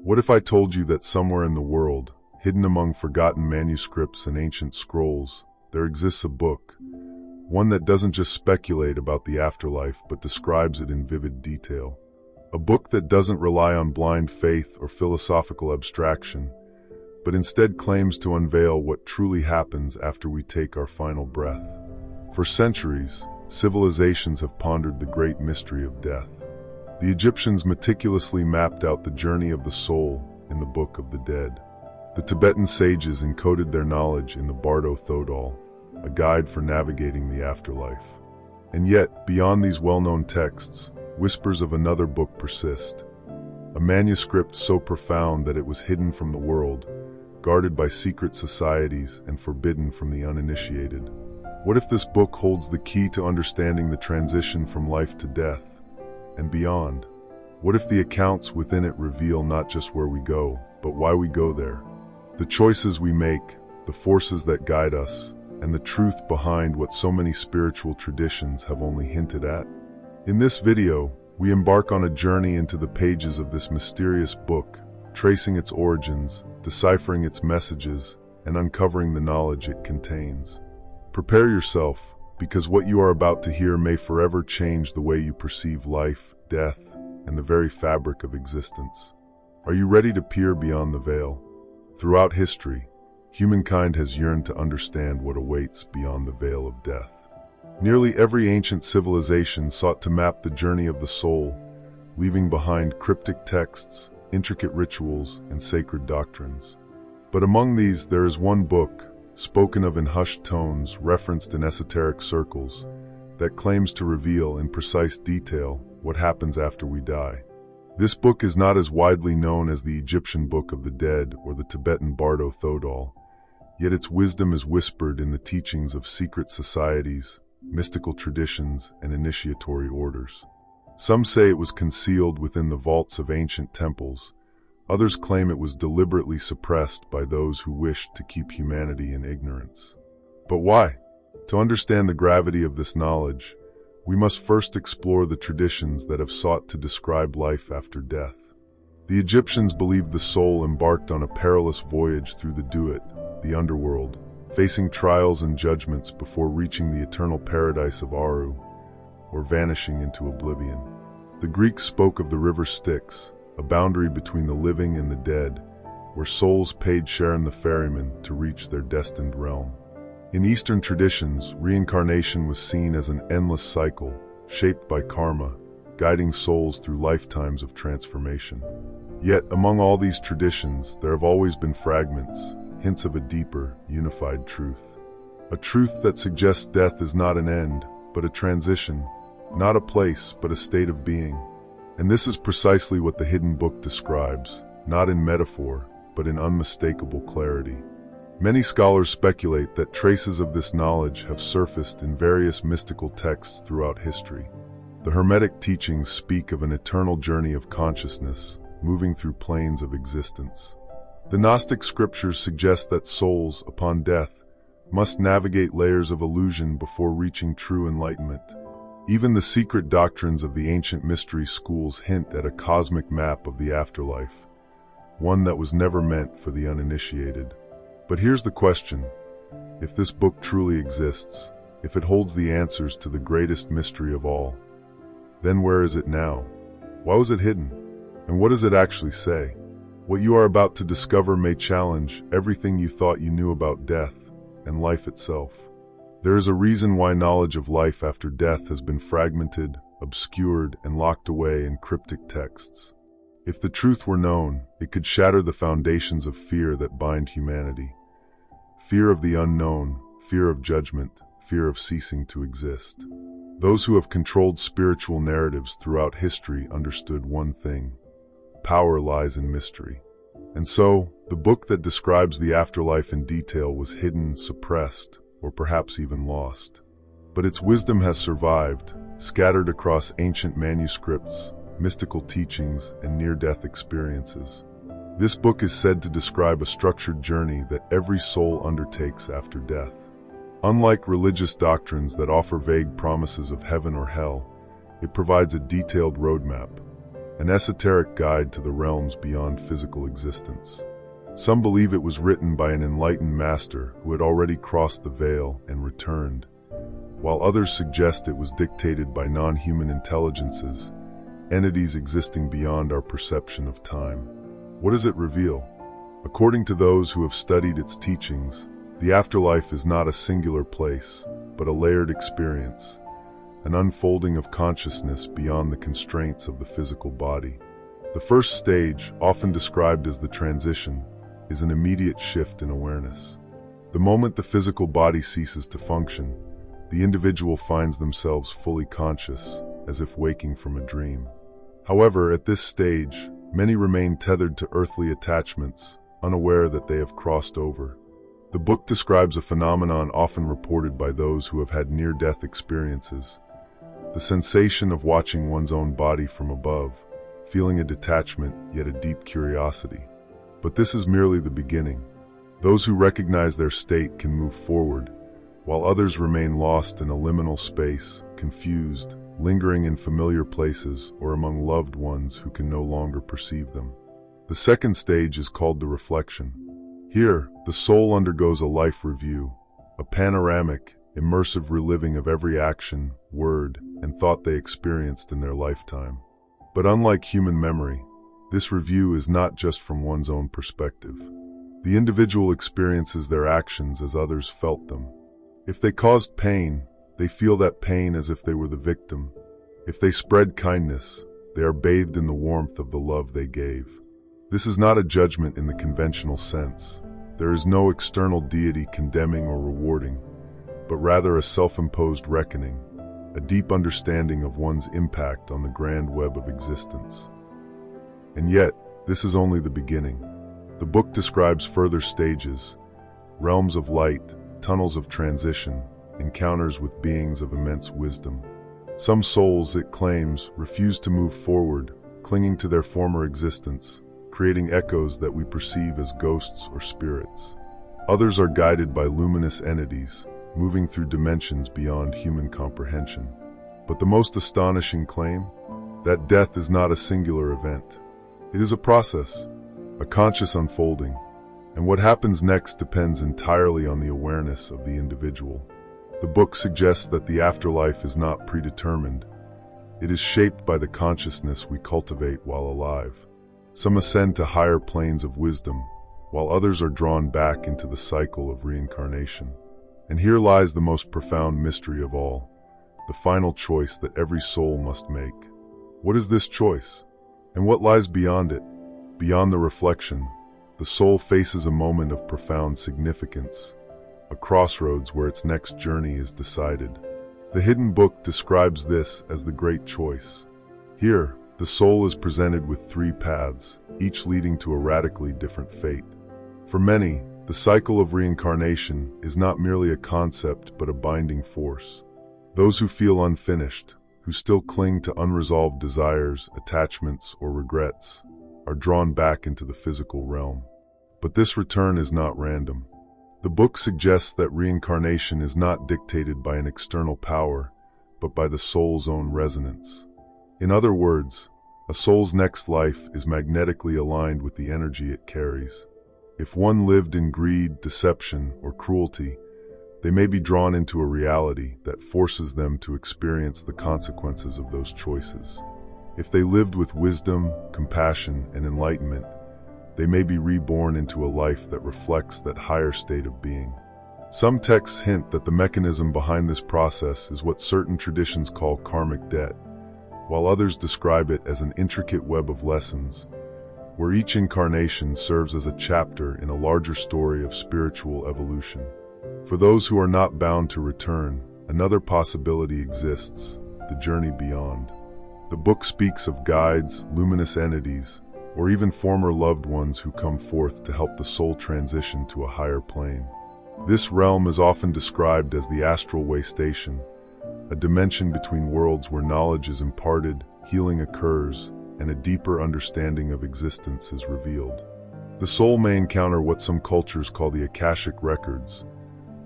What if I told you that somewhere in the world, hidden among forgotten manuscripts and ancient scrolls, there exists a book, one that doesn't just speculate about the afterlife but describes it in vivid detail. A book that doesn't rely on blind faith or philosophical abstraction, but instead claims to unveil what truly happens after we take our final breath. For centuries, civilizations have pondered the great mystery of death. The Egyptians meticulously mapped out the journey of the soul in the Book of the Dead. The Tibetan sages encoded their knowledge in the Bardo Thodol, a guide for navigating the afterlife. And yet, beyond these well-known texts, whispers of another book persist. A manuscript so profound that it was hidden from the world, guarded by secret societies and forbidden from the uninitiated. What if this book holds the key to understanding the transition from life to death and beyond? What if the accounts within it reveal not just where we go, but why we go there? The choices we make, the forces that guide us, and the truth behind what so many spiritual traditions have only hinted at. In this video, we embark on a journey into the pages of this mysterious book, tracing its origins, deciphering its messages, and uncovering the knowledge it contains. Prepare yourself, because what you are about to hear may forever change the way you perceive life, death, and the very fabric of existence. Are you ready to peer beyond the veil? Throughout history, humankind has yearned to understand what awaits beyond the veil of death. Nearly every ancient civilization sought to map the journey of the soul, leaving behind cryptic texts, intricate rituals, and sacred doctrines. But among these, there is one book, spoken of in hushed tones, referenced in esoteric circles, that claims to reveal in precise detail what happens after we die. This book is not as widely known as the Egyptian Book of the Dead or the Tibetan Bardo Thodol, yet its wisdom is whispered in the teachings of secret societies, mystical traditions, and initiatory orders. Some say it was concealed within the vaults of ancient temples. Others claim it was deliberately suppressed by those who wished to keep humanity in ignorance. But why? To understand the gravity of this knowledge, we must first explore the traditions that have sought to describe life after death. The Egyptians believed the soul embarked on a perilous voyage through the Duat, the underworld, facing trials and judgments before reaching the eternal paradise of Aru, or vanishing into oblivion. The Greeks spoke of the river Styx, a boundary between the living and the dead, where souls paid share in the ferryman to reach their destined realm. In Eastern traditions, reincarnation was seen as an endless cycle, shaped by karma, guiding souls through lifetimes of transformation. Yet, among all these traditions, there have always been fragments, hints of a deeper, unified truth. A truth that suggests death is not an end, but a transition, not a place, but a state of being. And this is precisely what the hidden book describes, not in metaphor, but in unmistakable clarity. Many scholars speculate that traces of this knowledge have surfaced in various mystical texts throughout history. The Hermetic teachings speak of an eternal journey of consciousness, moving through planes of existence. The Gnostic scriptures suggest that souls, upon death, must navigate layers of illusion before reaching true enlightenment. Even the secret doctrines of the ancient mystery schools hint at a cosmic map of the afterlife, one that was never meant for the uninitiated. But here's the question: if this book truly exists, if it holds the answers to the greatest mystery of all, then where is it now? Why was it hidden? And what does it actually say? What you are about to discover may challenge everything you thought you knew about death and life itself. There is a reason why knowledge of life after death has been fragmented, obscured, and locked away in cryptic texts. If the truth were known, it could shatter the foundations of fear that bind humanity. Fear of the unknown, fear of judgment, fear of ceasing to exist. Those who have controlled spiritual narratives throughout history understood one thing: power lies in mystery. And so, the book that describes the afterlife in detail was hidden, suppressed, or perhaps even lost. But its wisdom has survived, scattered across ancient manuscripts, mystical teachings, and near-death experiences. This book is said to describe a structured journey that every soul undertakes after death. Unlike religious doctrines that offer vague promises of heaven or hell, it provides a detailed roadmap, an esoteric guide to the realms beyond physical existence. Some believe it was written by an enlightened master who had already crossed the veil and returned, while others suggest it was dictated by non-human intelligences, entities existing beyond our perception of time. What does it reveal? According to those who have studied its teachings, the afterlife is not a singular place, but a layered experience, an unfolding of consciousness beyond the constraints of the physical body. The first stage, often described as the transition, is an immediate shift in awareness. The moment the physical body ceases to function, the individual finds themselves fully conscious, as if waking from a dream. However, at this stage, many remain tethered to earthly attachments, unaware that they have crossed over. The book describes a phenomenon often reported by those who have had near-death experiences: the sensation of watching one's own body from above, feeling a detachment yet a deep curiosity. But this is merely the beginning. Those who recognize their state can move forward, while others remain lost in a liminal space, confused, lingering in familiar places or among loved ones who can no longer perceive them. The second stage is called the reflection. Here, the soul undergoes a life review, a panoramic, immersive reliving of every action, word, and thought they experienced in their lifetime. But unlike human memory, this review is not just from one's own perspective. The individual experiences their actions as others felt them. If they caused pain, they feel that pain as if they were the victim. If they spread kindness, they are bathed in the warmth of the love they gave. This is not a judgment in the conventional sense. There is no external deity condemning or rewarding, but rather a self-imposed reckoning, a deep understanding of one's impact on the grand web of existence. And yet, this is only the beginning. The book describes further stages: realms of light, tunnels of transition, encounters with beings of immense wisdom. Some souls, it claims, refuse to move forward, clinging to their former existence, creating echoes that we perceive as ghosts or spirits. Others are guided by luminous entities, moving through dimensions beyond human comprehension. But the most astonishing claim? That death is not a singular event. It is a process, a conscious unfolding, and what happens next depends entirely on the awareness of the individual. The book suggests that the afterlife is not predetermined. It is shaped by the consciousness we cultivate while alive. Some ascend to higher planes of wisdom, while others are drawn back into the cycle of reincarnation. And here lies the most profound mystery of all, the final choice that every soul must make. What is this choice? And what lies beyond it? Beyond the reflection, the soul faces a moment of profound significance, a crossroads where its next journey is decided. The hidden book describes this as the great choice. Here, the soul is presented with three paths, each leading to a radically different fate. For many, the cycle of reincarnation is not merely a concept but a binding force. Those who feel unfinished, who still cling to unresolved desires, attachments, or regrets, are drawn back into the physical realm. But this return is not random. The book suggests that reincarnation is not dictated by an external power, but by the soul's own resonance. In other words, a soul's next life is magnetically aligned with the energy it carries. If one lived in greed, deception, or cruelty, they may be drawn into a reality that forces them to experience the consequences of those choices. If they lived with wisdom, compassion, and enlightenment, they may be reborn into a life that reflects that higher state of being. Some texts hint that the mechanism behind this process is what certain traditions call karmic debt, while others describe it as an intricate web of lessons, where each incarnation serves as a chapter in a larger story of spiritual evolution. For those who are not bound to return, another possibility exists: the journey beyond. The book speaks of guides, luminous entities, or even former loved ones who come forth to help the soul transition to a higher plane. This realm is often described as the astral way station, a dimension between worlds where knowledge is imparted, healing occurs, and a deeper understanding of existence is revealed. The soul may encounter what some cultures call the Akashic records,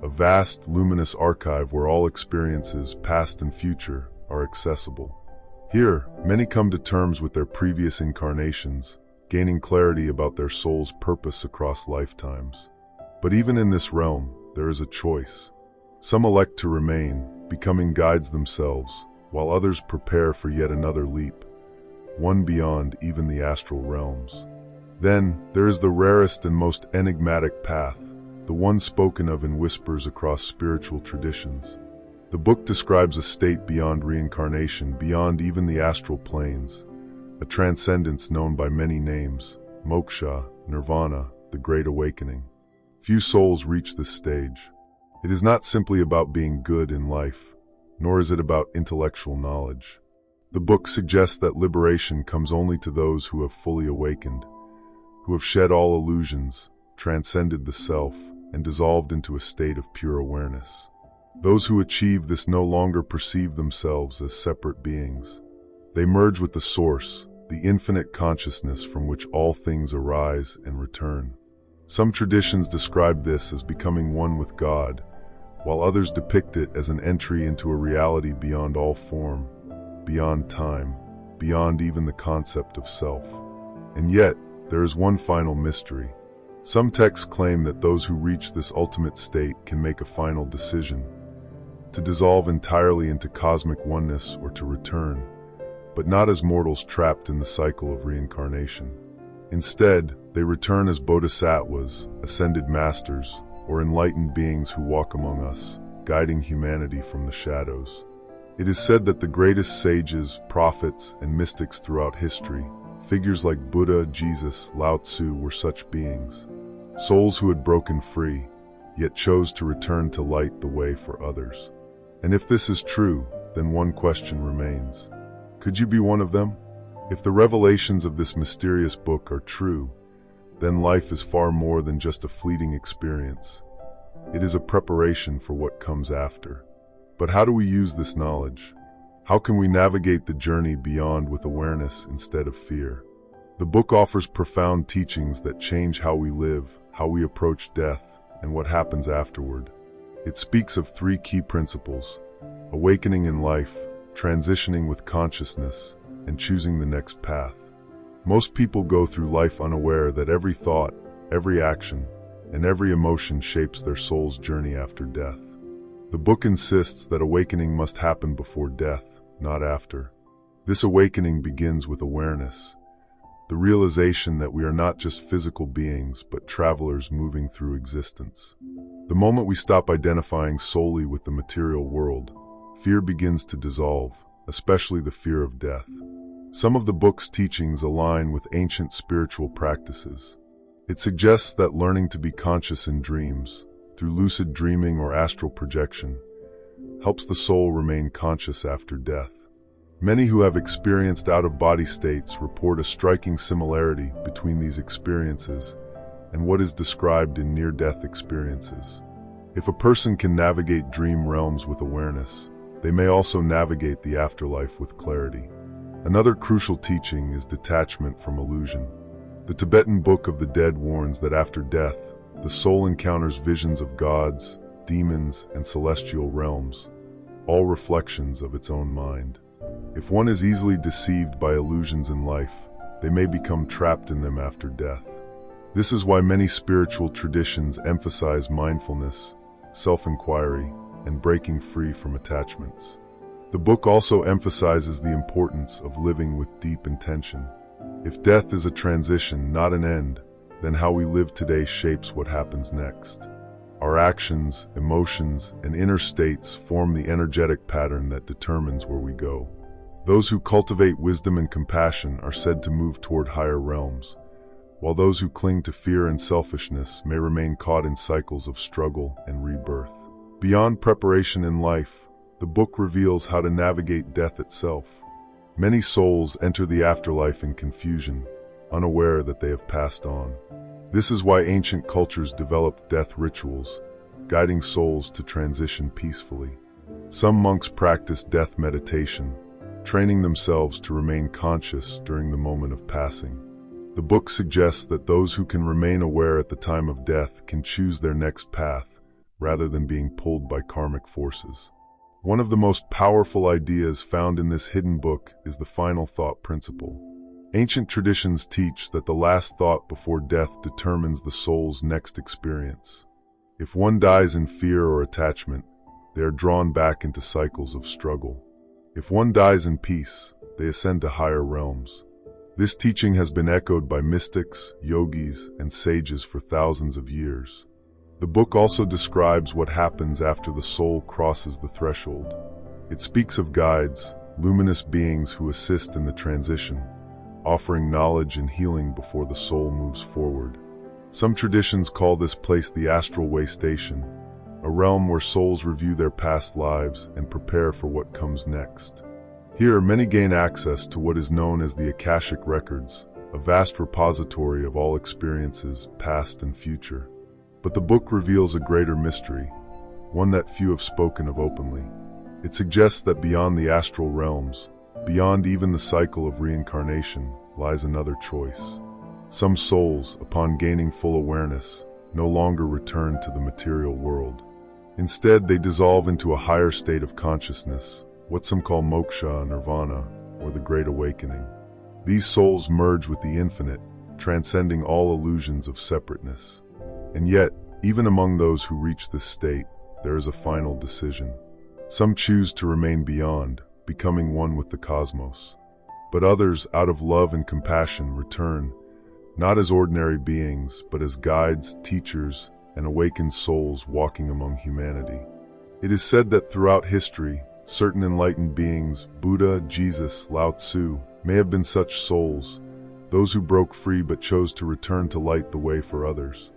a vast, luminous archive where all experiences, past and future, are accessible. Here, many come to terms with their previous incarnations, gaining clarity about their soul's purpose across lifetimes. But even in this realm, there is a choice. Some elect to remain, becoming guides themselves, while others prepare for yet another leap, one beyond even the astral realms. Then, there is the rarest and most enigmatic path, the one spoken of in whispers across spiritual traditions. The book describes a state beyond reincarnation, beyond even the astral planes, a transcendence known by many names: moksha, nirvana, the Great Awakening. Few souls reach this stage. It is not simply about being good in life, nor is it about intellectual knowledge. The book suggests that liberation comes only to those who have fully awakened, who have shed all illusions, transcended the self, and dissolved into a state of pure awareness. Those who achieve this no longer perceive themselves as separate beings. They merge with the source, the infinite consciousness from which all things arise and return. Some traditions describe this as becoming one with God, while others depict it as an entry into a reality beyond all form, beyond time, beyond even the concept of self. And yet, there is one final mystery. Some texts claim that those who reach this ultimate state can make a final decision, to dissolve entirely into cosmic oneness or to return, but not as mortals trapped in the cycle of reincarnation. Instead, they return as bodhisattvas, ascended masters, or enlightened beings who walk among us, guiding humanity from the shadows. It is said that the greatest sages, prophets, and mystics throughout history, figures like Buddha, Jesus, Lao Tzu, were such beings. Souls who had broken free, yet chose to return to light the way for others. And if this is true, then one question remains. Could you be one of them? If the revelations of this mysterious book are true, then life is far more than just a fleeting experience. It is a preparation for what comes after. But how do we use this knowledge? How can we navigate the journey beyond with awareness instead of fear? The book offers profound teachings that change how we live, how we approach death, and what happens afterward. It speaks of three key principles: awakening in life, transitioning with consciousness, and choosing the next path. Most people go through life unaware that every thought, every action, and every emotion shapes their soul's journey after death. The book insists that awakening must happen before death, not after. This awakening begins with awareness, the realization that we are not just physical beings, but travelers moving through existence. The moment we stop identifying solely with the material world, fear begins to dissolve, especially the fear of death. Some of the book's teachings align with ancient spiritual practices. It suggests that learning to be conscious in dreams, through lucid dreaming or astral projection, helps the soul remain conscious after death. Many who have experienced out-of-body states report a striking similarity between these experiences and what is described in near-death experiences. If a person can navigate dream realms with awareness, they may also navigate the afterlife with clarity. Another crucial teaching is detachment from illusion. The Tibetan Book of the Dead warns that after death, the soul encounters visions of gods, demons, and celestial realms, all reflections of its own mind. If one is easily deceived by illusions in life, they may become trapped in them after death. This is why many spiritual traditions emphasize mindfulness, self-inquiry, and breaking free from attachments. The book also emphasizes the importance of living with deep intention. If death is a transition, not an end, then how we live today shapes what happens next. Our actions, emotions, and inner states form the energetic pattern that determines where we go. Those who cultivate wisdom and compassion are said to move toward higher realms, while those who cling to fear and selfishness may remain caught in cycles of struggle and rebirth. Beyond preparation in life, the book reveals how to navigate death itself. Many souls enter the afterlife in confusion, unaware that they have passed on. This is why ancient cultures developed death rituals, guiding souls to transition peacefully. Some monks practice death meditation, training themselves to remain conscious during the moment of passing. The book suggests that those who can remain aware at the time of death can choose their next path, rather than being pulled by karmic forces. One of the most powerful ideas found in this hidden book is the final thought principle. Ancient traditions teach that the last thought before death determines the soul's next experience. If one dies in fear or attachment, they are drawn back into cycles of struggle. If one dies in peace, they ascend to higher realms. This teaching has been echoed by mystics, yogis, and sages for thousands of years. The book also describes what happens after the soul crosses the threshold. It speaks of guides, luminous beings who assist in the transition, offering knowledge and healing before the soul moves forward. Some traditions call this place the astral way station, a realm where souls review their past lives and prepare for what comes next. Here, many gain access to what is known as the Akashic Records, a vast repository of all experiences, past and future. But the book reveals a greater mystery, one that few have spoken of openly. It suggests that beyond the astral realms, beyond even the cycle of reincarnation, lies another choice. Some souls, upon gaining full awareness, no longer return to the material world. Instead, they dissolve into a higher state of consciousness, what some call moksha, nirvana, or the Great Awakening. These souls merge with the infinite, transcending all illusions of separateness. And yet, even among those who reach this state, there is a final decision. Some choose to remain beyond, becoming one with the cosmos. But others, out of love and compassion, return, not as ordinary beings, but as guides, teachers, and awakened souls walking among humanity. It is said that throughout history, certain enlightened beings, Buddha, Jesus, Lao Tzu, may have been such souls, those who broke free but chose to return to light the way for others.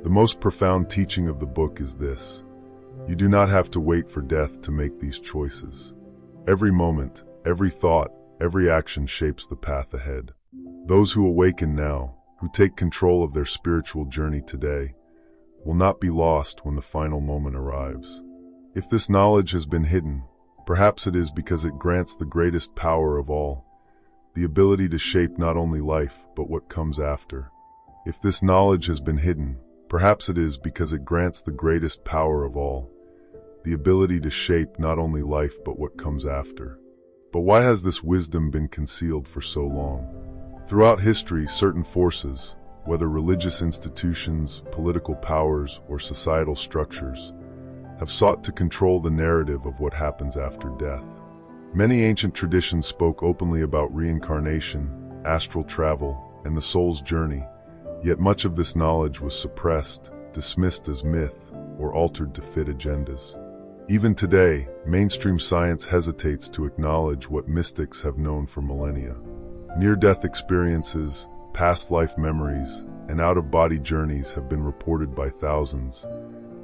The most profound teaching of the book is this: you do not have to wait for death to make these choices. Every moment, every thought, every action shapes the path ahead. Those who awaken now, who take control of their spiritual journey today, will not be lost when the final moment arrives. If this knowledge has been hidden, perhaps it is because it grants the greatest power of all, the ability to shape not only life, but what comes after. If this knowledge has been hidden, perhaps it is because it grants the greatest power of all, the ability to shape not only life, but what comes after. But why has this wisdom been concealed for so long? Throughout history, certain forces, whether religious institutions, political powers, or societal structures, have sought to control the narrative of what happens after death. Many ancient traditions spoke openly about reincarnation, astral travel, and the soul's journey, yet much of this knowledge was suppressed, dismissed as myth, or altered to fit agendas. Even today, mainstream science hesitates to acknowledge what mystics have known for millennia. Near-death experiences, past life memories, and out-of-body journeys have been reported by thousands,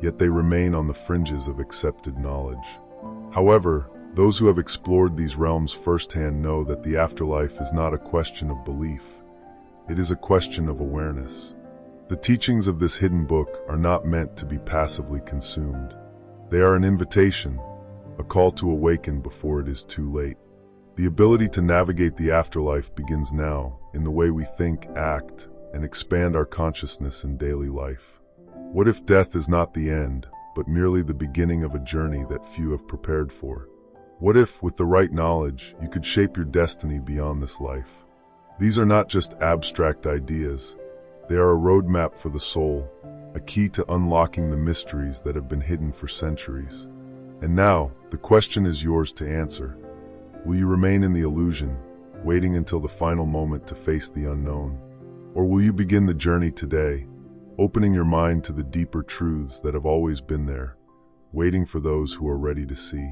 yet they remain on the fringes of accepted knowledge. However, those who have explored these realms firsthand know that the afterlife is not a question of belief. It is a question of awareness. The teachings of this hidden book are not meant to be passively consumed. They are an invitation, a call to awaken before it is too late. The ability to navigate the afterlife begins now, in the way we think, act, and expand our consciousness in daily life. What if death is not the end, but merely the beginning of a journey that few have prepared for? What if, with the right knowledge, you could shape your destiny beyond this life? These are not just abstract ideas. They are a roadmap for the soul, a key to unlocking the mysteries that have been hidden for centuries. And now, the question is yours to answer. Will you remain in the illusion, waiting until the final moment to face the unknown? Or will you begin the journey today, opening your mind to the deeper truths that have always been there, waiting for those who are ready to see?